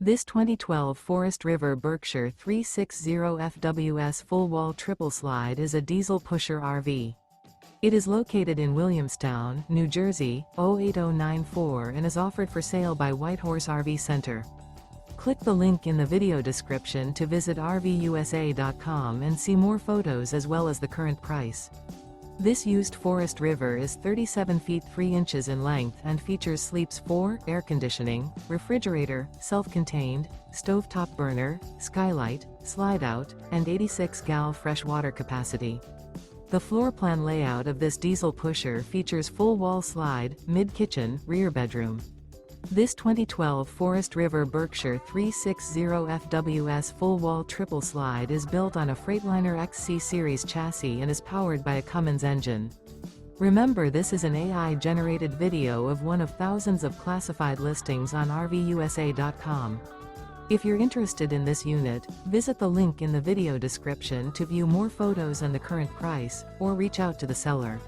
This 2012 Forest River Berkshire 360 FWS full-wall triple slide is a diesel pusher RV. It is located in Williamstown, New Jersey, 08094 and is offered for sale by Whitehorse RV Center. Click the link in the video description to visit RVUSA.com and see more photos as well as the current price. This used Forest River is 37 feet 3 inches in length and features sleeps 4, air conditioning, refrigerator, self-contained, stovetop burner, skylight, slide-out, and 86 gal fresh water capacity. The floor plan layout of this diesel pusher features full wall slide, mid-kitchen, rear bedroom. This 2012 Forest River Berkshire 360 FWS full-wall triple slide is built on a Freightliner XC Series chassis and is powered by a Cummins engine. Remember, this is an AI-generated video of one of thousands of classified listings on RVUSA.com. If you're interested in this unit, visit the link in the video description to view more photos and the current price, or reach out to the seller.